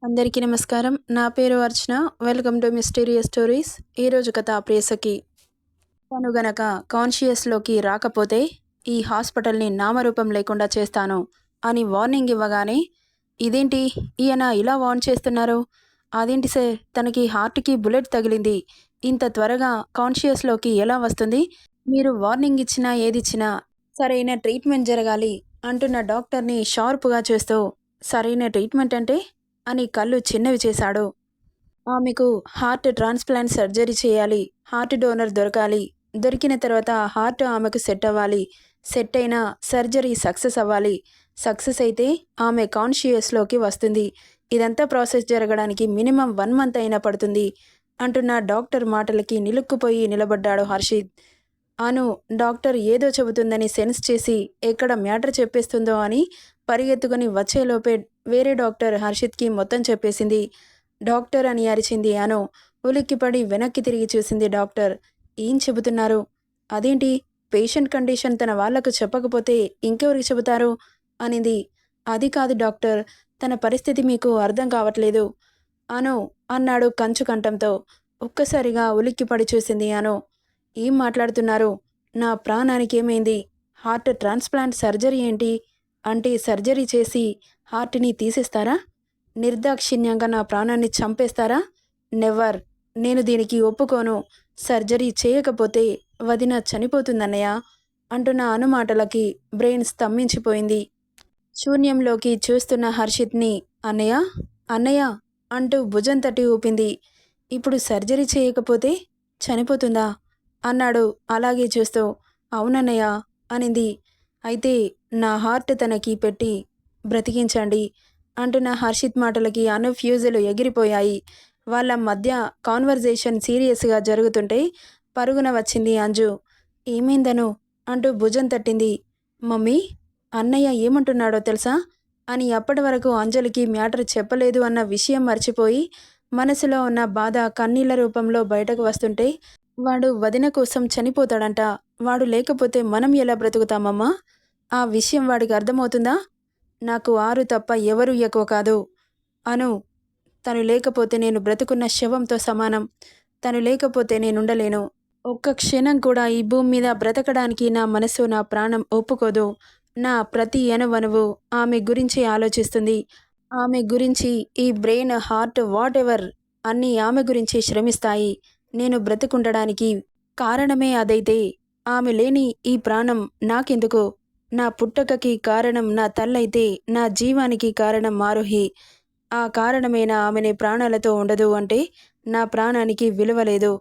అందరికీ నమస్కారం. నా పేరు Archana. Welcome to mysterious stories. ఈరోజు కథ ప్రేయసకి. తను గనక కాన్షియస్‌లోకి రాకపోతే ఈ హాస్పిటల్‌ని నామరూపం లేకుండా చేస్తాను అని వార్నింగ్ ఇవ్వగానే, ఇదేంటి ఈయన ఇలా వార్న్ చేస్తున్నారు? అదేంటి సార్, తనకి హార్ట్‌కి బుల్లెట్ తగిలింది. ఇంత త్వరగా కాన్షియస్‌లోకి ఎలా వస్తుంది? మీరు వార్నింగ్ ఇచ్చినా ఏదిచ్చినా సరైన ట్రీట్మెంట్ జరగాలి అంటున్న డాక్టర్‌ని షార్ప్‌గా చూస్తూ, సరైన ట్రీట్మెంట్ అంటే? అని కళ్ళు చిన్నవి చేశాడు. ఆమెకు హార్ట్ ట్రాన్స్‌ప్లాంట్ సర్జరీ చేయాలి. హార్ట్ డోనర్ దొరకాలి. దొరికిన తర్వాత హార్ట్ ఆమెకు సెట్ అవ్వాలి. సెట్ అయినా సర్జరీ సక్సెస్ అవ్వాలి. సక్సెస్ అయితే ఆమె కాన్షియస్‌లోకి వస్తుంది. ఇదంతా ప్రాసెస్ జరగడానికి మినిమమ్ 1 మంత్ అయినా పడుతుంది అంటున్న డాక్టర్ మాటలకి నిలుక్కుపోయి నిలబడ్డాడు హర్షిత్. అను డాక్టర్ ఏదో చెబుతుందని సెన్స్ చేసి ఎక్కడ మ్యాటర్ చెప్పేస్తుందో అని పరిగెత్తుకుని వచ్చేలోపే వేరే డాక్టర్ హర్షిత్‌కి మొత్తం చెప్పేసింది. డాక్టర్ అని అరిచింది అను. ఉలిక్కిపడి వెనక్కి తిరిగి చూసింది డాక్టర్. ఏం చెబుతున్నారు? అదేంటి, పేషెంట్ కండిషన్ తన వాళ్లకు చెప్పకపోతే ఇంకెవరికి చెబుతారు? అనింది. అది కాదు డాక్టర్, తన పరిస్థితి మీకు అర్థం కావట్లేదు అను అన్నాడు కంచు కంఠంతో. ఒక్కసారిగా ఉలిక్కిపడి చూసింది అను. ఏం మాట్లాడుతున్నారు? నా ప్రాణానికి ఏమైంది? హార్ట్ ట్రాన్స్‌ప్లాంట్ సర్జరీ ఏంటి? అంటే సర్జరీ చేసి హార్ట్‌ని తీసేస్తారా? నిర్దాక్షిణ్యంగా నా ప్రాణాన్ని చంపేస్తారా? నెవర్! నేను దీనికి ఒప్పుకోను. సర్జరీ చేయకపోతే వదిన చనిపోతుందన్నయ్య అంటున్న అను మాటలకి బ్రెయిన్ స్తంభించిపోయింది. శూన్యంలోకి చూస్తున్న హర్షిత్‌ని అన్నయ్య, అన్నయ్య అంటూ భుజం తట్టి ఊపింది. ఇప్పుడు సర్జరీ చేయకపోతే చనిపోతుందా? అన్నాడు అలాగే చూస్తూ. అవునన్నయ్య అనింది. అయితే నా హార్ట్ తనకి పెట్టి బ్రతికించండి అంటున్న హర్షిత్ మాటలకి అను ఫ్యూజులు ఎగిరిపోయాయి. వాళ్ళ మధ్య కాన్వర్జేషన్ సీరియస్గా జరుగుతుంటే పరుగున వచ్చింది అంజు. ఏమైందను అంటూ భుజం తట్టింది. మమ్మీ, అన్నయ్య ఏమంటున్నాడో తెలుసా అని అప్పటి వరకు అంజలికి మ్యాటర్ చెప్పలేదు అన్న విషయం మర్చిపోయి మనసులో ఉన్న బాధ కన్నీళ్ల రూపంలో బయటకు వస్తుంటే, వాడు వదిన కోసం చనిపోతాడంట. వాడు లేకపోతే మనం ఎలా బ్రతుకుతామమ్మా? ఆ విషయం వాడికి అర్థమవుతుందా? నాకు ఆరు తప్ప ఎవరూ ఎక్కువ కాదు అను. తను లేకపోతే నేను బ్రతుకున్న శవంతో సమానం. తను లేకపోతే నేనుండలేను. ఒక్క క్షణం కూడా ఈ భూమి మీద బ్రతకడానికి నా మనసు, నా ప్రాణం ఒప్పుకోదు. నా ప్రతి అణువణువు ఆమె గురించి ఆలోచిస్తుంది. ఆమె గురించి ఈ బ్రెయిన్, హార్ట్, వాట్ ఎవర్ అన్నీ ఆమె గురించి శ్రమిస్తాయి. నేను బ్రతికుండడానికి కారణమే అదైతే ఆమె లేని ఈ ప్రాణం నాకెందుకు? నా పుట్టకకి కారణం నా తల్లైతే నా జీవానికి కారణం ఆరుహి. ఆ కారణమైన ఆమెని ప్రాణాలతో ఉండదు అంటే నా ప్రాణానికి విలువ లేదు.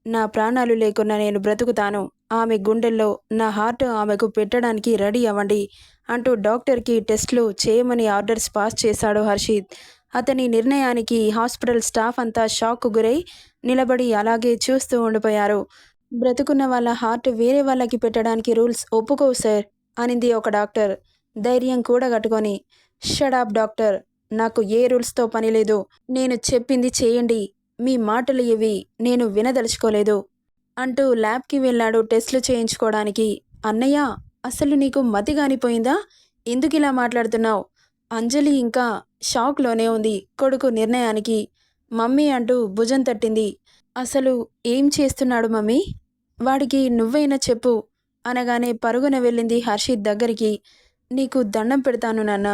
నా ప్రాణాలు లేకున్నా నేను బ్రతుకుతాను. ఆమె గుండెల్లో నా హార్ట్ ఆమెకు పెట్టడానికి రెడీ అవ్వండి అంటూ డాక్టర్కి టెస్టులు చేయమని ఆర్డర్స్ పాస్ చేశాడు హర్షిత్. అతని నిర్ణయానికి హాస్పిటల్ స్టాఫ్ అంతా షాక్కు గురై నిలబడి అలాగే చూస్తూ ఉండిపోయారు. బ్రతుకున్న వాళ్ళ హార్ట్ వేరే వాళ్ళకి పెట్టడానికి రూల్స్ ఒప్పుకోవు సార్ అనింది ఒక డాక్టర్ ధైర్యం కూడగట్టుకొని. షడాప్ డాక్టర్, నాకు ఏ రూల్స్తో పని లేదు. నేను చెప్పింది చేయండి. మీ మాటలు ఇవి నేను వినదలుచుకోలేదు అంటూ ల్యాబ్కి వెళ్ళాడు టెస్టులు చేయించుకోవడానికి. అన్నయ్య, అసలు నీకు మతి గానిపోయిందా? ఎందుకిలా మాట్లాడుతున్నావు? అంజలి ఇంకా షాక్లోనే ఉంది కొడుకు నిర్ణయానికి. మమ్మీ అంటూ భుజం తట్టింది. అసలు ఏం చేస్తున్నాడు మమ్మీ? వాడికి నువ్వైనా చెప్పు అనగానే పరుగున వెళ్ళింది హర్షిత్ దగ్గరికి. నీకు దండం పెడతాను నాన్న.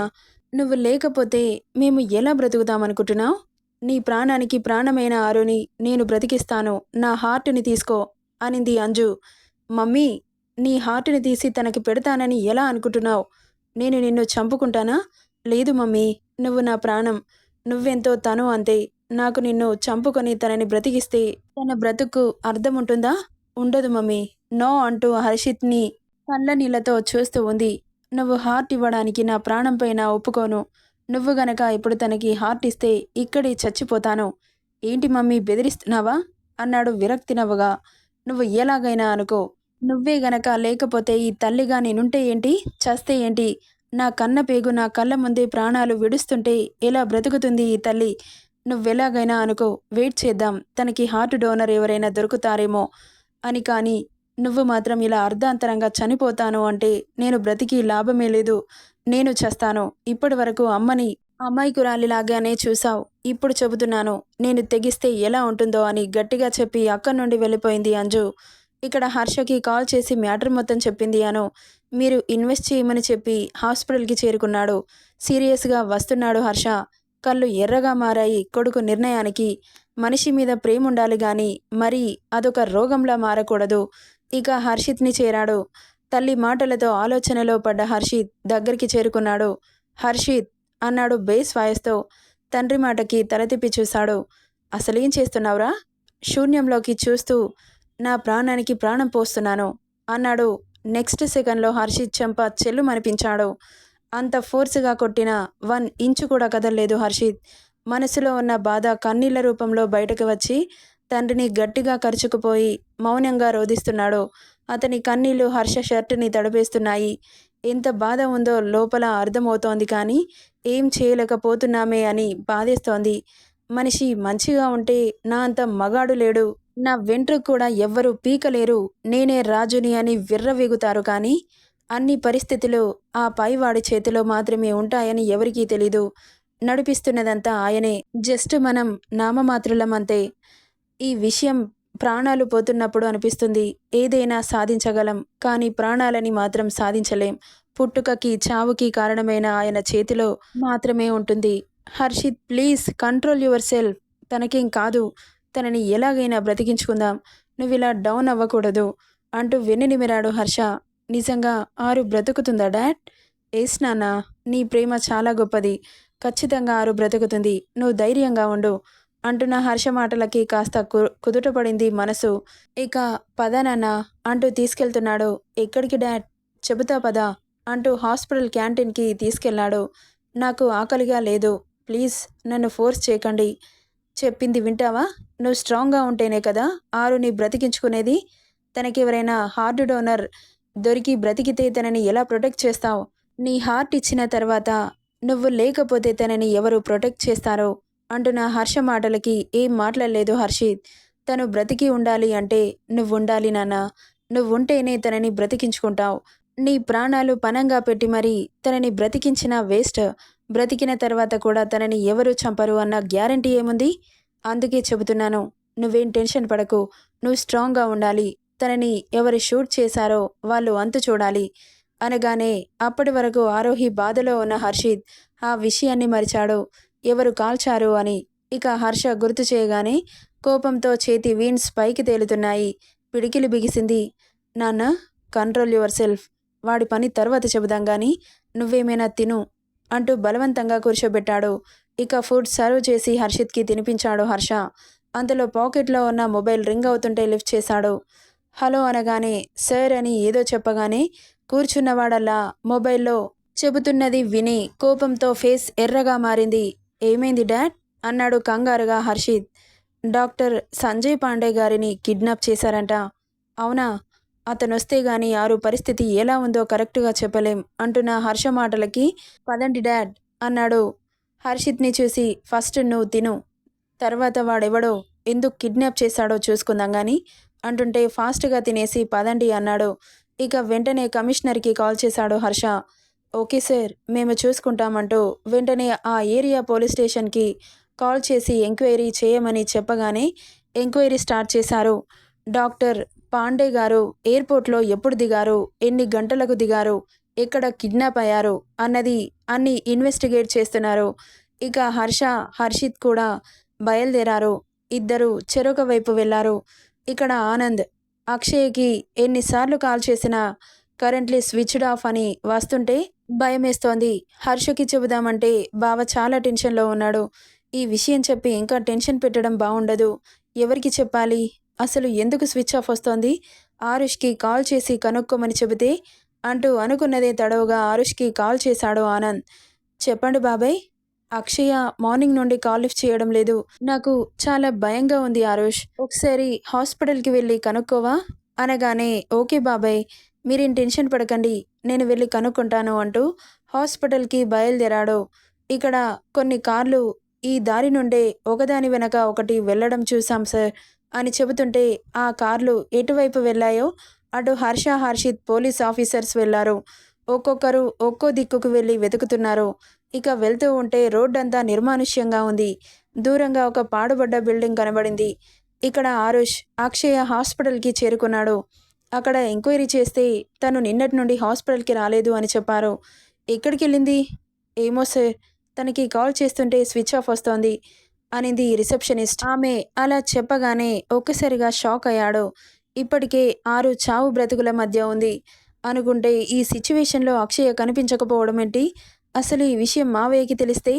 నువ్వు లేకపోతే మేము ఎలా బ్రతుకుతామనుకుంటున్నావు? నీ ప్రాణానికి ప్రాణమైన ఆరుని నేను బ్రతికిస్తాను. నా హార్టుని తీసుకో అనింది అంజు. మమ్మీ, నీ హార్టుని తీసి తనకి పెడతానని ఎలా అనుకుంటున్నావు? నేను నిన్ను చంపుకుంటానా? లేదు మమ్మీ, నువ్వు నా ప్రాణం. నువ్వెంతో తను అంతే. నాకు నిన్ను చంపుకొని తనని బ్రతికిస్తే తన బ్రతుకు అర్థం ఉంటుందా? ఉండదు మమ్మీ. నో అంటూ హర్షిత్ని కళ్ళ నీళ్లతో చూస్తూ ఉంది. నువ్వు హార్ట్ ఇవ్వడానికి నా ప్రాణం పైన ఒప్పుకోను. నువ్వు గనక ఇప్పుడు తనకి హార్ట్ ఇస్తే ఇక్కడే చచ్చిపోతాను. ఏంటి మమ్మీ, బెదిరిస్తున్నావా? అన్నాడు విరక్తి నవ్వుగా. నువ్వు ఎలాగైనా అనుకో. నువ్వే గనక లేకపోతే ఈ తల్లిగా నేనుంటే ఏంటి, చస్తే ఏంటి? నా కన్న పేగు నా కళ్ళ ముందే ప్రాణాలు విడుస్తుంటే ఎలా బ్రతుకుతుంది ఈ తల్లి? నువ్వెలాగైనా అనుకో. వెయిట్ చేద్దాం, తనకి హార్ట్ డోనర్ ఎవరైనా దొరుకుతారేమో అని. కానీ నువ్వు మాత్రం ఇలా అర్ధాంతరంగా చనిపోతాను అంటే నేను బ్రతికి లాభమే లేదు. నేను చస్తాను. ఇప్పటి వరకు అమ్మని అమాయకురాలిలాగానే చూసావు. ఇప్పుడు చెబుతున్నాను. నేను తెగిస్తే ఎలా ఉంటుందో అని గట్టిగా చెప్పి అక్కడి నుండి వెళ్ళిపోయింది అంజు. ఇక్కడ హర్షకి కాల్ చేసి మ్యాటర్ మొత్తం చెప్పింది అను. మీరు ఇన్వెస్ట్ చేయమని చెప్పి హాస్పిటల్‌కి చేరుకున్నాడు. సీరియస్‌గా వస్తున్నాడు హర్ష. కళ్ళు ఎర్రగా మారాయి కొడుకు నిర్ణయానికి. మనిషి మీద ప్రేముండాలి గాని మరీ అదొక రోగంలా మారకూడదు. ఇక హర్షిత్‌ని చేరాడు. తల్లి మాటలతో ఆలోచనలో పడ్డ హర్షిత్ దగ్గరికి చేరుకున్నాడు. హర్షిత్ అన్నాడు బేస్ వాయిస్‌తో. తండ్రి మాటకి తల తిప్పి చూశాడు. అసలేం చేస్తున్నావురా? శూన్యంలోకి చూస్తూ నా ప్రాణానికి ప్రాణం పోస్తున్నాను అన్నాడు. నెక్స్ట్ సెకండ్‌లో హర్షిత్ చెంప చెల్లుమనిపించాడు. అంత ఫోర్స్‌గా కొట్టినా 1 ఇంచు కూడా కదల్లేదు హర్షిత్. మనసులో ఉన్న బాధ కన్నీళ్ల రూపంలో బయటకు వచ్చి తండ్రిని గట్టిగా కరుచుకుపోయి మౌనంగా రోదిస్తున్నాడు. అతని కన్నీళ్లు హర్ష షర్టుని తడిపేస్తున్నాయి. ఎంత బాధ ఉందో లోపల అర్థమవుతోంది కానీ ఏం చేయలేకపోతున్నామే అని బాధేస్తోంది. మనిషి మంచిగా ఉంటే నా అంత మగాడు లేడు. నా వెంట్రుక కూడా ఎవ్వరూ పీకలేరు. నేనే రాజుని అని విర్రవీగుతారు కానీ అన్ని పరిస్థితులు ఆ పైవాడి చేతిలో మాత్రమే ఉంటాయని ఎవరికీ తెలీదు. నడిపిస్తున్నదంతా ఆయనే. జస్ట్ మనం నామమాత్రులమంతే. ఈ విషయం ప్రాణాలు పోతున్నప్పుడు అనిపిస్తుంది ఏదైనా సాధించగలం. కానీ ప్రాణాలని మాత్రం సాధించలేం. పుట్టుకకి చావుకి కారణమైన ఆయన చేతిలో మాత్రమే ఉంటుంది. Harshit please control yourself. తనకేం కాదు. తనని ఎలాగైనా బ్రతికించుకుందాం. నువ్విలా డౌన్ అవ్వకూడదు అంటూ వెన్నునిమిరాడు హర్ష. నిజంగా ఆరు బ్రతుకుతుందా డాడ్? ఎస్ నాన్న. నీ ప్రేమ చాలా గొప్పది. ఖచ్చితంగా ఆరు బ్రతుకుతుంది. నువ్వు ధైర్యంగా ఉండు అంటున్న హర్ష మాటలకి కాస్త కుదుటపడింది మనసు. ఇక పద నాన్న అంటూ తీసుకెళ్తున్నాడు. ఎక్కడికి డాడ్? చెబుతా పద అంటూ హాస్పిటల్ క్యాంటీన్కి తీసుకెళ్లాడు. నాకు ఆకలిగా లేదు. ప్లీజ్ నన్ను ఫోర్స్ చేయకండి. చెప్పింది వింటావా? నువ్వు స్ట్రాంగ్గా ఉంటేనే కదా ఆరుని బ్రతికించుకునేది. తనకెవరైనా హార్ట్ డోనర్ దొరికి బ్రతికితే తనని ఎలా ప్రొటెక్ట్ చేస్తావు? నీ హార్ట్ ఇచ్చిన తర్వాత నువ్వు లేకపోతే తనని ఎవరు ప్రొటెక్ట్ చేస్తారో అంటున్న హర్ష మాటలకి ఏం మాట్లాడలేదు హర్షిత్. తను బ్రతికి ఉండాలి అంటే నువ్వుండాలి నాన్న. నువ్వుంటేనే తనని బ్రతికించుకుంటావు. నీ ప్రాణాలు పణంగా పెట్టి మరీ తనని బ్రతికించినా వేస్ట్. బ్రతికిన తర్వాత కూడా తనని ఎవరూ చంపరు అన్న గ్యారంటీ ఏముంది? అందుకే చెబుతున్నాను. నువ్వేం టెన్షన్ పడకు. నువ్వు స్ట్రాంగ్గా ఉండాలి. తనని ఎవరు షూట్ చేశారో వాళ్ళు అంతు చూడాలి అనగానే అప్పటి వరకు ఆరోహి బాధలో ఉన్న హర్షిత్ ఆ విషయాన్ని మరిచాడు. ఎవరు కాల్చారు అని. ఇక హర్ష గుర్తు చేయగానే కోపంతో చేతి వీన్స్ పైకి తేలుతున్నాయి. పిడికిలి బిగిసింది. నాన్న కంట్రోల్ యువర్ సెల్ఫ్. వాడి పని తర్వాత చెబుదాం గాని నువ్వేమైనా తిను అంటూ బలవంతంగా కూర్చోబెట్టాడు. ఇక ఫుడ్ సర్వ్ చేసి హర్షిత్కి తినిపించాడు హర్ష. అంతలో పాకెట్లో ఉన్న మొబైల్ రింగ్ అవుతుంటే లిఫ్ట్ చేశాడు. హలో అనగానే సార్ అని ఏదో చెప్పగానే కూర్చున్నవాడల్లా మొబైల్లో చెబుతున్నది విని కోపంతో ఫేస్ ఎర్రగా మారింది. ఏమైంది డాడ్? అన్నాడు కంగారుగా హర్షిత్. డాక్టర్ సంజయ్ పాండే గారిని కిడ్నాప్ చేశారంట. అవునా? అతనొస్తే గాని ఆరు పరిస్థితి ఎలా ఉందో కరెక్టుగా చెప్పలేం అంటున్న హర్ష మాటలకి పదండి డాడ్ అన్నాడు. హర్షిత్ని చూసి ఫస్ట్ నువ్వు తిను. తర్వాత వాడెవడో ఎందుకు కిడ్నాప్ చేశాడో చూసుకుందాం గాని అంటుంటే ఫాస్ట్గా తినేసి పదండి అన్నాడు. ఇక వెంటనే కమిషనర్కి కాల్ చేశాడు హర్ష. ఓకే సార్ మేము చూసుకుంటామంటూ వెంటనే ఆ ఏరియా పోలీస్ స్టేషన్కి కాల్ చేసి ఎంక్వైరీ చేయమని చెప్పగానే ఎంక్వైరీ స్టార్ట్ చేశారు. డాక్టర్ పాండే గారు ఎయిర్పోర్ట్లో ఎప్పుడు దిగారు, ఎన్ని గంటలకు దిగారు, ఎక్కడ కిడ్నాప్ అయ్యారు అన్నది అన్ని ఇన్వెస్టిగేట్ చేస్తున్నారు. ఇక హర్ష హర్షిత్ కూడా బయలుదేరారు. ఇద్దరు చెరొక వైపు వెళ్లారు. ఇక్కడ ఆనంద్ అక్షయ్కి ఎన్నిసార్లు కాల్ చేసినా కరెంట్లీ స్విచ్డ్ ఆఫ్ అని వస్తుంటే భయమేస్తోంది. హర్షకి చెబుదామంటే బావ చాలా టెన్షన్లో ఉన్నాడు. ఈ విషయం చెప్పి ఇంకా టెన్షన్ పెట్టడం బాగుండదు. ఎవరికి చెప్పాలి? అసలు ఎందుకు స్విచ్ ఆఫ్ వస్తోంది? ఆరుష్కి కాల్ చేసి కనుక్కోమని చెబితే అంటూ అనుకున్నదే తడవుగా ఆరుష్కి కాల్ చేశాడు ఆనంద్. చెప్పండి బాబాయ్. అక్షయ మార్నింగ్ నుండి కాల్ లిఫ్ట్ చేయడం లేదు. నాకు చాలా భయంగా ఉంది ఆరుష్. ఒకసారి హాస్పిటల్కి వెళ్ళి కనుక్కోవా అనగానే ఓకే బాబాయ్ మీరేం టెన్షన్ పడకండి నేను వెళ్ళి కనుక్కుంటాను అంటూ హాస్పిటల్కి బయలుదేరాడు. ఇక్కడ కొన్ని కార్లు ఈ దారి నుండే ఒకదాని వెనక ఒకటి వెళ్ళడం చూసాం సార్ అని చెబుతుంటే ఆ కార్లు ఎటువైపు వెళ్ళాయో అటు హర్ష హర్షిత్ పోలీస్ ఆఫీసర్స్ వెళ్లారు. ఒక్కొక్కరు ఒక్కో దిక్కుకు వెళ్ళి వెతుకుతున్నారు. ఇక వెళ్తూ ఉంటే రోడ్డంతా నిర్మానుష్యంగా ఉంది. దూరంగా ఒక పాడుబడ్డ బిల్డింగ్ కనబడింది. ఇక్కడ ఆరుష్, అక్షయ హాస్పిటల్‌కి చేరుకున్నాడు. అక్కడ ఎంక్వైరీ చేస్తే తను నిన్నటి నుండి హాస్పిటల్‌కి రాలేదు అని చెప్పారు. ఎక్కడికెళ్ళింది? ఏమో సార్. తనకి కాల్ చేస్తుంటే స్విచ్ ఆఫ్ వస్తోంది అనింది రిసెప్షనిస్ట్. ఆమె అలా చెప్పగానే ఒక్కసారిగా షాక్ అయ్యాడు. ఇప్పటికే ఆరు చావు బ్రతుకుల మధ్య ఉంది అనుకుంటే ఈ సిచ్యువేషన్‌లో అక్షయ కనిపించకపోవడం ఏంటి? అసలు ఈ విషయం మావయ్యకి తెలిస్తే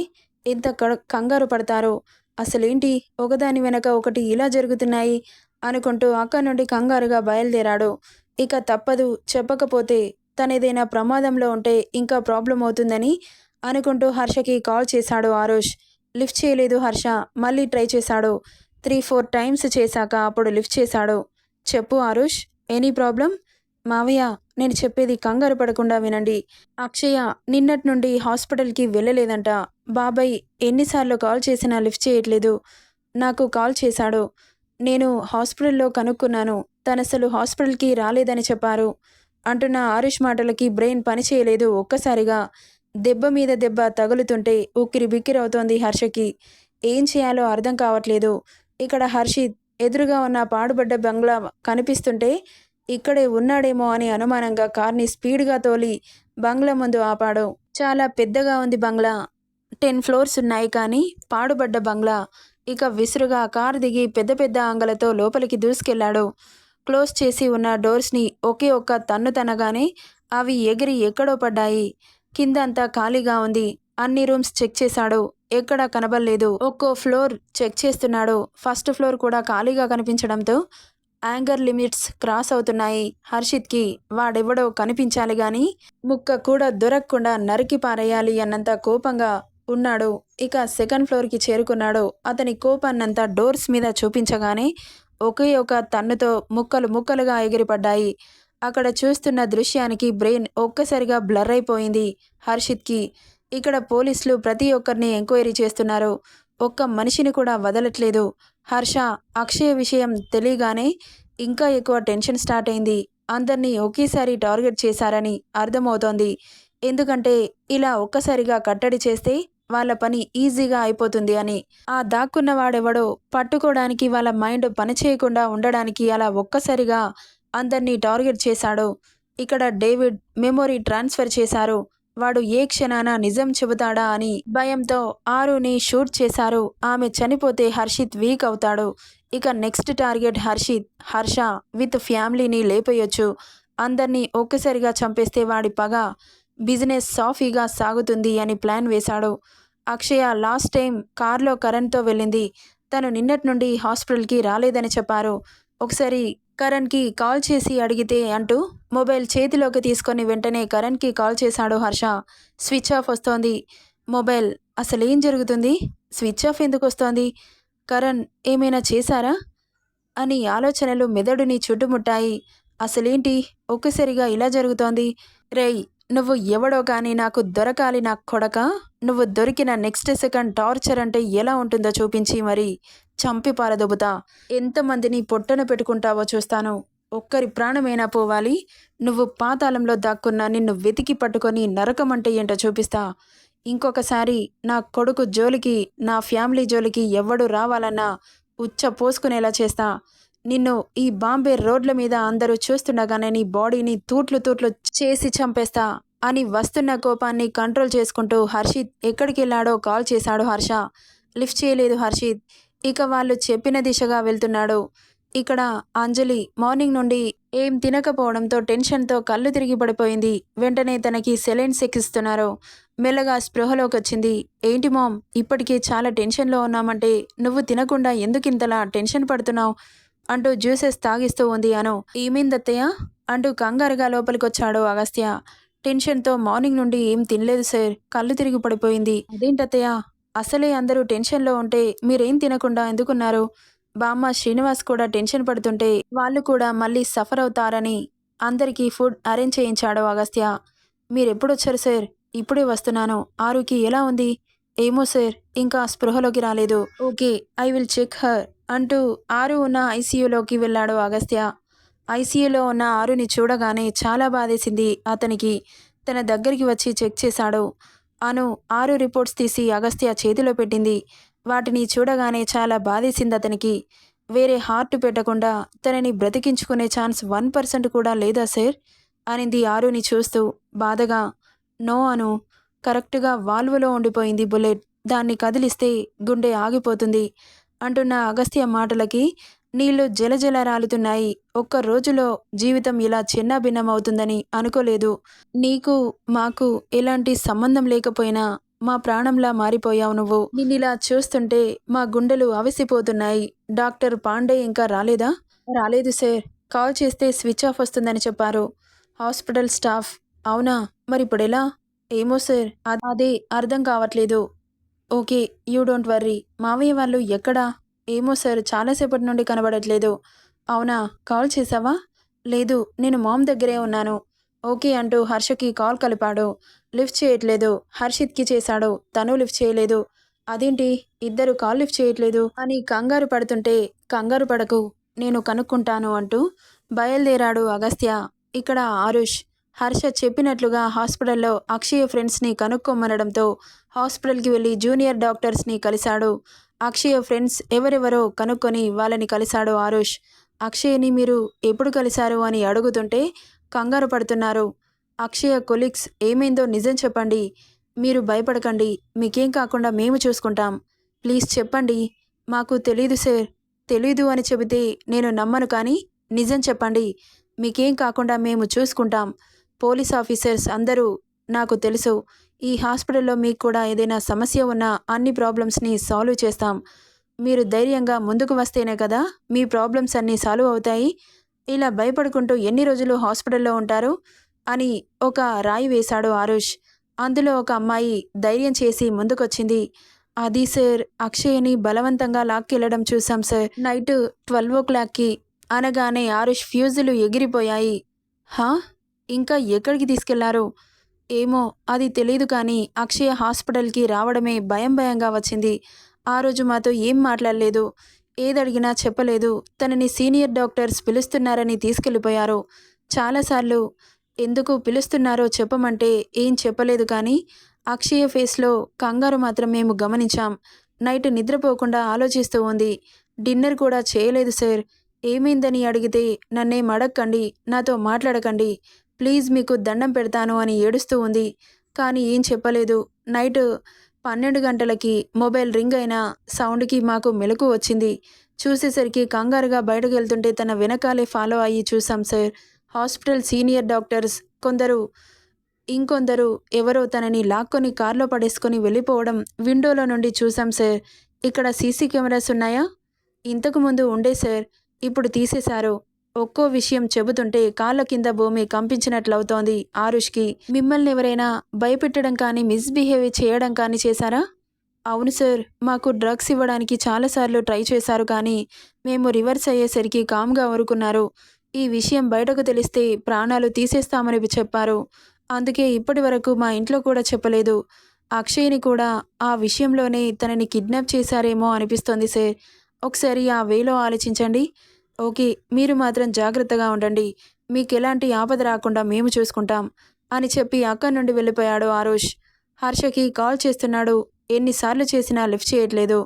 ఎంత కంగారు పడతారో. అసలేంటి ఒకదాని వెనక ఒకటి ఇలా జరుగుతున్నాయి అనుకుంటూ అక్కడి నుండి కంగారుగా బయలుదేరాడు. ఇక తప్పదు, చెప్పకపోతే తనేదైనా ప్రమాదంలో ఉంటే ఇంకా ప్రాబ్లం అవుతుందని అనుకుంటూ హర్షకి కాల్ చేశాడు ఆరుష్. లిఫ్ట్ చేయలేదు హర్ష. మళ్ళీ ట్రై చేశాడు. 3-4 టైమ్స్ చేశాక అప్పుడు లిఫ్ట్ చేశాడు. చెప్పు ఆరుష్, ఎనీ ప్రాబ్లం? మావయ్య, నేను చెప్పేది కంగారు పడకుండా వినండి. అక్షయ నిన్నటి నుండి హాస్పిటల్‌కి వెళ్ళలేదంట. బాబాయ్ ఎన్నిసార్లు కాల్ చేసినా లిఫ్ట్ చేయట్లేదు. నాకు కాల్ చేశాడు. నేను హాస్పిటల్‌లో కనుక్కున్నాను. తనసలు హాస్పిటల్‌కి రాలేదని చెప్పారు. అంటున్న ఆరుష్ మాటలకి బ్రెయిన్ పనిచేయలేదు ఒక్కసారిగా. దెబ్బ మీద దెబ్బ తగులుతుంటే ఉక్కిరిబిక్కిరవుతోంది హర్షకి. ఏం చేయాలో అర్థం కావట్లేదు. ఇక్కడ హర్షిత్ ఎదురుగా ఉన్న పాడుబడ్డ బంగ్లా కనిపిస్తుంటే ఇక్కడే ఉన్నాడేమో అని అనుమానంగా కార్ని స్పీడ్‌గా తోలి బంగ్లా ముందు ఆపాడు. చాలా పెద్దగా ఉంది బంగ్లా. 10 ఫ్లోర్స్ ఉన్నాయి కానీ పాడుబడ్డ బంగ్లా. ఇక విసురుగా కారు దిగి పెద్ద పెద్ద అంగలతో లోపలికి దూసుకెళ్లాడు. క్లోజ్ చేసి ఉన్న డోర్స్‌ని ఒకే ఒక్క తన్ను తన్నగానే అవి ఎగిరి ఎక్కడో పడ్డాయి. కిందంతా ఖాళీగా ఉంది. అన్ని రూమ్స్ చెక్ చేశాడు. ఎక్కడా కనబడలేదు. ఒక్కో ఫ్లోర్ చెక్ చేస్తున్నాడు. ఫస్ట్ ఫ్లోర్ కూడా ఖాళీగా కనిపించడంతో యాంగర్ లిమిట్స్ క్రాస్ అవుతున్నాయి. హర్షిత్‌కి వాడెవడో కనిపించాలి గాని ముక్క కూడా దొరక్కుండా నరికి పారేయాలి అన్నంత కోపంగా ఉన్నాడు. ఇక సెకండ్ ఫ్లోర్‌కి చేరుకున్నాడు. అతని కోపాన్నంతా డోర్స్ మీద చూపించగానే ఒకే ఒక తన్నుతో ముక్కలు ముక్కలుగా ఎగిరిపడ్డాయి. అక్కడ చూస్తున్న దృశ్యానికి బ్రెయిన్ ఒక్కసారిగా బ్లర్ అయిపోయింది హర్షిత్‌కి. ఇక్కడ పోలీసులు ప్రతి ఒక్కరిని ఎంక్వైరీ చేస్తున్నారు. ఒక్క మనిషిని కూడా వదలట్లేదు. హర్ష, అక్షయ విషయం తెలియగానే ఇంకా ఎక్కువ టెన్షన్ స్టార్ట్ అయింది. అందరినీ ఒకేసారి టార్గెట్ చేశారని అర్థమవుతోంది. ఎందుకంటే ఇలా ఒక్కసారిగా కట్టడి చేస్తే వాళ్ళ పని ఈజీగా అయిపోతుంది అని. ఆ దాక్కున్న వాడెవడో పట్టుకోవడానికి వాళ్ళ మైండ్ పనిచేయకుండా ఉండడానికి అలా ఒక్కసారిగా అందరినీ టార్గెట్ చేశాడు. ఇక్కడ డేవిడ్ మెమొరీ ట్రాన్స్ఫర్ చేశారు. వాడు ఏ క్షణాన నిజం చెబుతాడా అని భయంతో ఆరుని షూట్ చేశారు. ఆమె చనిపోతే హర్షిత్ వీక్ అవుతాడు. ఇక next target Harshit. Harshit ఫ్యామిలీని లేపేయొచ్చు. అందరినీ ఒక్కసారిగా చంపేస్తే వాడి పగ బిజినెస్ సాఫీగా సాగుతుంది అని ప్లాన్ వేశాడు. అక్షయ లాస్ట్ టైం కార్లో కరణ్తో వెళ్ళింది. తను నిన్నటి నుండి హాస్పిటల్‌కి రాలేదని చెప్పారు. ఒకసారి కరణ్‌కి కాల్ చేసి అడిగితే అంటూ మొబైల్ చేతిలోకి తీసుకొని వెంటనే కరణ్‌కి కాల్ చేశాడు హర్ష. స్విచ్ ఆఫ్ వస్తోంది మొబైల్. అసలేం జరుగుతుంది? Switch off ఎందుకొస్తోంది? కరణ్ ఏమైనా చేశారా అని ఆలోచనలు మెదడుని చుట్టుముట్టాయి. అసలేంటి ఒక్కసారిగా ఇలా జరుగుతోంది? రేయ్, నువ్వు ఎవడో కానీ నాకు దొరకాలి నా కొడకా. నువ్వు దొరికిన నెక్స్ట్ సెకండ్ టార్చర్ అంటే ఎలా ఉంటుందో చూపించి మరి చంపి పారదొబ్బుతా. ఎంతమందిని పొట్టన పెట్టుకుంటావో చూస్తాను. ఒక్కరి ప్రాణమైనా పోవాలి. నువ్వు పాతాళంలో దాక్కున్నా నిన్ను వెతికి పట్టుకొని నరకమంటే ఏంటో చూపిస్తా. ఇంకొకసారి నా కొడుకు జోలికి, నా ఫ్యామిలీ జోలికి ఎవ్వడు రావాలన్నా ఉచ్చ పోసుకునేలా చేస్తా. నిన్ను ఈ బాంబే రోడ్ల మీద అందరూ చూస్తుండగానే నీ బాడీని తూట్లు తూట్లు చేసి చంపేస్తా అని వస్తున్న కోపాన్ని కంట్రోల్ చేసుకుంటూ హర్షిత్ ఎక్కడికెళ్ళాడో కాల్ చేశాడు హర్ష. లిఫ్ట్ చేయలేదు హర్షిత్. ఇక వాళ్ళు చెప్పిన దిశగా వెళ్తున్నాడు. ఇక్కడ అంజలి మార్నింగ్ నుండి ఏం తినకపోవడంతో టెన్షన్తో కళ్ళు తిరిగి పడిపోయింది. వెంటనే తనకి సెలైన్స్ ఎక్కిస్తున్నారు. మెల్లగా స్పృహలోకి వచ్చింది. ఏంటి మామ్, ఇప్పటికీ చాలా టెన్షన్లో ఉన్నామంటే నువ్వు తినకుండా ఎందుకింతలా టెన్షన్ పడుతున్నావు అంటూ జ్యూసెస్ తాగిస్తూ ఉంది అను. ఏమైందత్తయ్య అంటూ కంగారుగా లోపలికొచ్చాడు అగస్త్య. టెన్షన్తో మార్నింగ్ నుండి ఏం తినలేదు సార్, కళ్ళు తిరిగి పడిపోయింది. అదేంటత్తయ్య, అసలే అందరూ టెన్షన్లో ఉంటే మీరేం తినకుండా ఎందుకున్నారు? బామ్మ శ్రీనివాస్ కూడా టెన్షన్ పడుతుంటే వాళ్ళు కూడా మళ్ళీ సఫర్ అవుతారని అందరికీ ఫుడ్ అరేంజ్ చేయించాడు అగస్త్య. మీరెప్పుడొచ్చారు సార్? ఇప్పుడే వస్తున్నాను. ఆరుకి ఎలా ఉంది? ఏమో సార్, ఇంకా స్పృహలోకి రాలేదు. Okay, I will check her అంటూ ఆరు ఉన్న ఐసీయూలోకి వెళ్ళాడు అగస్త్య. ఐసీయూలో ఉన్న ఆరుని చూడగానే చాలా బాధేసింది అతనికి. తన దగ్గరికి వచ్చి చెక్ చేశాడు. అను 6 రిపోర్ట్స్ తీసి అగస్త్య చేతిలో పెట్టింది. వాటిని చూడగానే చాలా బాధేసింది అతనికి. వేరే హార్ట్ పెట్టకుండా తనని బ్రతికించుకునే ఛాన్స్ 1% కూడా లేదా సార్? అనింది ఆరుని చూస్తూ బాధగా. నో అను. కరెక్ట్‌గా వాల్వ్‌లో ఉండిపోయింది బుల్లెట్. దాన్ని కదిలిస్తే గుండె ఆగిపోతుంది అంటున్న అగస్త్య మాటలకి నీళ్లు జలజల రాలుతున్నాయి. ఒక్క రోజులో జీవితం ఇలా చిన్నాభిన్నమవుతుందని అనుకోలేదు. నీకు మాకు ఎలాంటి సంబంధం లేకపోయినా మా ప్రాణంలా మారిపోయావు నువ్వు. నిన్నిలా చూస్తుంటే మా గుండెలు అవిసిపోతున్నాయి. డాక్టర్ పాండే ఇంకా రాలేదా? రాలేదు సార్. కాల్ చేస్తే స్విచ్ ఆఫ్ వస్తుందని చెప్పారు హాస్పిటల్ స్టాఫ్. అవునా? మరిప్పుడెలా? ఏమో సార్. అదే అర్థం కావట్లేదు. ఓకే. You don't worry. మావయ్య వాళ్ళు ఎక్కడా? ఏమో సార్, చాలాసేపటి నుండి కనబడట్లేదు. అవునా? కాల్ చేశావా? లేదు, నేను మామ్ దగ్గరే ఉన్నాను. ఓకే అంటూ హర్షకి కాల్ కలిపాడు. లిఫ్ట్ చేయట్లేదు. హర్షిత్కి చేశాడు. తను లిఫ్ట్ చేయలేదు. అదేంటి ఇద్దరు కాల్ లిఫ్ట్ చేయట్లేదు అని కంగారు పడుతుంటే, కంగారు పడకు, నేను కనుక్కుంటాను అంటూ బయలుదేరాడు అగస్త్య. ఇక్కడ ఆరుష్ హర్ష చెప్పినట్లుగా హాస్పిటల్లో అక్షయ్ ఫ్రెండ్స్ని కనుక్కోమనడంతో హాస్పిటల్కి వెళ్ళి జూనియర్ డాక్టర్స్ని కలిశాడు. అక్షయ్ ఫ్రెండ్స్ ఎవరెవరో కనుక్కొని వాళ్ళని కలిశాడు ఆరుష్. అక్షయ్ని మీరు ఎప్పుడు కలిశారు అని అడుగుతుంటే కంగారు పడుతున్నారు. అక్షయ కొలీగ్స్ ఏమైందో నిజం చెప్పండి. మీరు భయపడకండి. మీకేం కాకుండా మేము చూసుకుంటాం. ప్లీజ్ చెప్పండి. మాకు తెలీదు సార్. తెలీదు అని చెబితే నేను నమ్మను, కానీ నిజం చెప్పండి. మీకేం కాకుండా మేము చూసుకుంటాం. పోలీస్ ఆఫీసర్స్ అందరూ నాకు తెలుసు. ఈ హాస్పిటల్లో మీకు కూడా ఏదైనా సమస్య ఉన్నా అన్ని ప్రాబ్లమ్స్ని సాల్వ్ చేస్తాం. మీరు ధైర్యంగా ముందుకు వస్తేనే కదా మీ ప్రాబ్లమ్స్ అన్నీ సాల్వ్ అవుతాయి. ఇలా భయపడుకుంటూ ఎన్ని రోజులు హాస్పిటల్లో ఉంటారు అని ఒక రాయి వేశాడు ఆరుష్. అందులో ఒక అమ్మాయి ధైర్యం చేసి ముందుకొచ్చింది. అది సార్, అక్షయ్ని బలవంతంగా లాక్కెళ్ళడం చూసాం సార్, నైట్ 12 అనగానే ఆరుష్ ఫ్యూజులు ఎగిరిపోయాయి. హా? ఇంకా ఎక్కడికి తీసుకెళ్లారు? ఏమో అది తెలీదు, కానీ అక్షయ హాస్పిటల్కి రావడమే భయం భయంగా వచ్చింది. ఆ రోజు మాతో ఏం మాట్లాడలేదు. ఏదడిగినా చెప్పలేదు. తనని సీనియర్ డాక్టర్స్ పిలుస్తున్నారని తీసుకెళ్ళిపోయారు. చాలాసార్లు ఎందుకు పిలుస్తున్నారో చెప్పమంటే ఏం చెప్పలేదు, కానీ అక్షయ ఫేస్లో కంగారు మాత్రం మేము గమనించాం. నైట్ నిద్రపోకుండా ఆలోచిస్తూ ఉంది. డిన్నర్ కూడా చేయలేదు సార్. ఏమైందని అడిగితే నన్నేం అడగకండి, నాతో మాట్లాడకండి, ప్లీజ్ మీకు దండం పెడతాను అని ఏడుస్తూ ఉంది. కానీ ఏం చెప్పలేదు. నైట్ 12 గంటలకి మొబైల్ రింగ్ అయిన సౌండ్కి మాకు మెలకు వచ్చింది. చూసేసరికి కంగారుగా బయటకు వెళ్తుంటే తన వెనకాలే ఫాలో అయ్యి చూసాం సార్. హాస్పిటల్ సీనియర్ డాక్టర్స్ ఇంకొందరు ఎవరో తనని లాక్కొని కార్లో పడేసుకొని వెళ్ళిపోవడం విండోలో నుండి చూసాం సార్. ఇక్కడ సీసీ కెమెరాస్ ఉన్నాయా? ఇంతకు ముందు ఉండే సార్, ఇప్పుడు తీసేశారు. ఒక్కో విషయం చెబుతుంటే కాళ్ళ కింద భూమి కంపించినట్లవుతోంది ఆరుష్కి. మిమ్మల్ని ఎవరైనా భయపెట్టడం కానీ మిస్బిహేవ్ చేయడం కానీ చేశారా? అవును సార్, మాకు డ్రగ్స్ ఇవ్వడానికి చాలాసార్లు ట్రై చేశారు, కానీ మేము రివర్స్ అయ్యేసరికి కామ్గా ఊరుకున్నారు. ఈ విషయం బయటకు తెలిస్తే ప్రాణాలు తీసేస్తామని చెప్పారు. అందుకే ఇప్పటి వరకు మా ఇంట్లో కూడా చెప్పలేదు. అక్షయ్ని కూడా ఆ విషయంలోనే తనని కిడ్నాప్ చేశారేమో అనిపిస్తోంది సార్. ఒకసారి ఆ వేలో ఆలోచించండి. ఓకే, మీరు మాత్రం జాగ్రత్తగా ఉండండి. మీకెలాంటి ఆపద రాకుండా మేము చూసుకుంటాం అని చెప్పి అక్కడి నుండి వెళ్ళిపోయాడు ఆరుష్. హర్షకి కాల్ చేస్తున్నాడు. ఎన్నిసార్లు చేసినా లిఫ్ట్ చేయట్లేదు.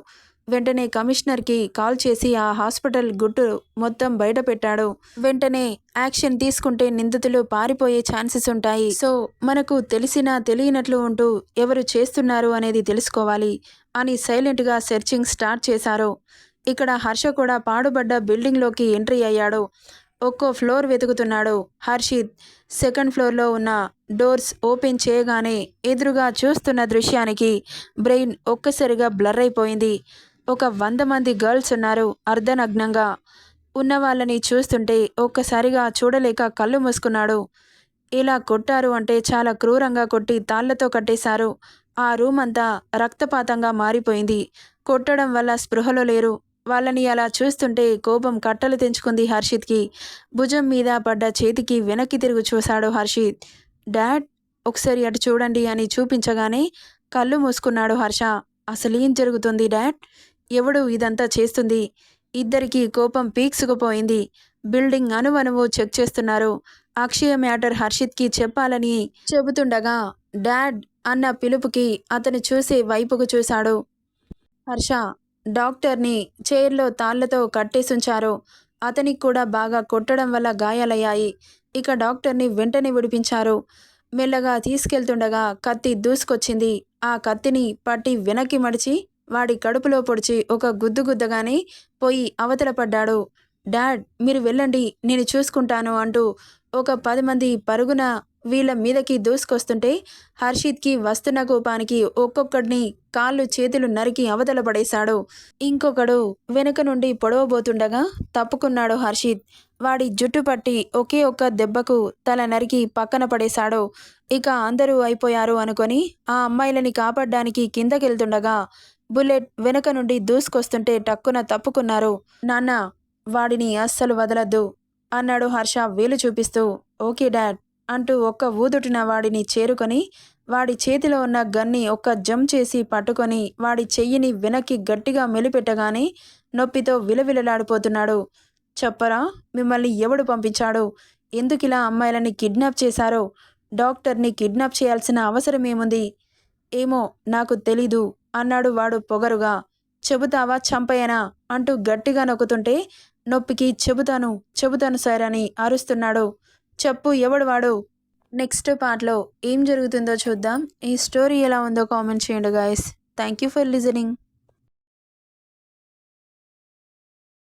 వెంటనే కమిషనర్కి కాల్ చేసి ఆ హాస్పిటల్ గుట్టు మొత్తం బయట పెట్టాడు. వెంటనే యాక్షన్ తీసుకుంటే నిందితులు పారిపోయే ఛాన్సెస్ ఉంటాయి. సో మనకు తెలిసినా తెలియనట్లు ఉంటూ ఎవరు చేస్తున్నారు అనేది తెలుసుకోవాలి అని సైలెంట్గా సెర్చింగ్ స్టార్ట్ చేశారు. ఇక్కడ హర్ష కూడా పాడుబడ్డ బిల్డింగ్లోకి ఎంట్రీ అయ్యాడు. ఒక్కో ఫ్లోర్ వెతుకుతున్నాడు. హర్షిత్ సెకండ్ ఫ్లోర్లో ఉన్న డోర్స్ ఓపెన్ చేయగానే ఎదురుగా చూస్తున్న దృశ్యానికి బ్రెయిన్ ఒక్కసారిగా బ్లర్ అయిపోయింది. ఒక 100 మంది గర్ల్స్ ఉన్నారు. అర్ధనగ్నంగా ఉన్న వాళ్ళని చూస్తుంటే ఒక్కసారిగా చూడలేక కళ్ళు మూసుకున్నాడు. ఇలా కొట్టారు అంటే చాలా క్రూరంగా కొట్టి తాళ్లతో కట్టేశారు. ఆ రూమ్ అంతా రక్తపాతంగా మారిపోయింది. కొట్టడం వల్ల స్పృహలో లేరు. వాళ్ళని అలా చూస్తుంటే కోపం కట్టలు తెంచుకుంది హర్షిత్కి. భుజం మీద పడ్డ చేతికి వెనక్కి తిరిగి చూశాడు హర్షిత్. డాడ్, ఒకసారి అటు చూడండి అని చూపించగానే కళ్ళు మూసుకున్నాడు హర్ష. అసలేం జరుగుతుంది డాడ్? ఎవడు ఇదంతా చేస్తుంది? ఇద్దరికీ కోపం పీక్సుకుపోయింది. బిల్డింగ్ అణువణువు చెక్ చేస్తున్నారు. అక్షయ మ్యాటర్ హర్షిత్కి చెప్పాలని చెబుతుండగా డాడ్ అన్న పిలుపుకి అతను చూసే వైపుకు చూశాడు. హర్ష డాక్టర్ని చైర్లో తాళ్లతో కట్టేసుంచారు. అతనికి కూడా బాగా కొట్టడం వల్ల గాయాలయ్యాయి. ఇక డాక్టర్ని వెంటనే విడిపించారు. మెల్లగా తీసుకెళ్తుండగా కత్తి దూసుకొచ్చింది. ఆ కత్తిని పట్టి వెనక్కి మడిచి వాడి కడుపులో పొడిచి ఒక గుద్దు గుద్దగానే పోయి అవతల పడ్డాడు. డాడ్ మీరు వెళ్ళండి, నేను చూసుకుంటాను అంటూ ఒక 10 మంది పరుగున వీళ్ళ మీదకి దూసుకొస్తుంటే హర్షిత్కి వస్తున్న కోపానికి ఒక్కొక్కడిని కాళ్ళు చేతులు నరికి అవతల పడేశాడు. ఇంకొకడు వెనుక నుండి పొడవబోతుండగా తప్పుకున్నాడు హర్షిత్. వాడి జుట్టు పట్టి ఒకే ఒక్క దెబ్బకు తల నరికి పక్కన పడేశాడు. ఇక అందరూ అయిపోయారు అనుకొని ఆ అమ్మాయిలని కాపాడ్డానికి కిందకెళ్తుండగా బుల్లెట్ వెనుక నుండి దూసుకొస్తుంటే టక్కున తప్పుకున్నారు. నాన్న వాడిని అస్సలు వదలద్దు అన్నాడు హర్ష వేలు చూపిస్తూ. ఓకే డాడ్ అంటూ ఒక్క ఊదుటిన వాడిని చేరుకొని వాడి చేతిలో ఉన్న గన్ని ఒక్క జంప్ చేసి పట్టుకొని వాడి చెయ్యిని వెనక్కి గట్టిగా మెలిపెట్టగానే నొప్పితో విలవిలలాడిపోతున్నాడు. చెప్పరా మిమ్మల్ని ఎవడు పంపించాడు? ఎందుకిలా అమ్మాయిలని కిడ్నాప్ చేశారో? డాక్టర్ని కిడ్నాప్ చేయాల్సిన అవసరమేముంది? ఏమో నాకు తెలీదు అన్నాడు వాడు పొగరుగా. చెబుతావా చంపయ్యనా అంటూ గట్టిగా నొక్కుతుంటే నొప్పికి చెబుతాను సార్ అని అరుస్తున్నాడు. చెప్పు ఎవడు వాడు? నెక్స్ట్ పార్ట్లో ఏం జరుగుతుందో చూద్దాం. ఈ స్టోరీ ఎలా ఉందో కామెంట్ చేయండి guys. Thank you for listening.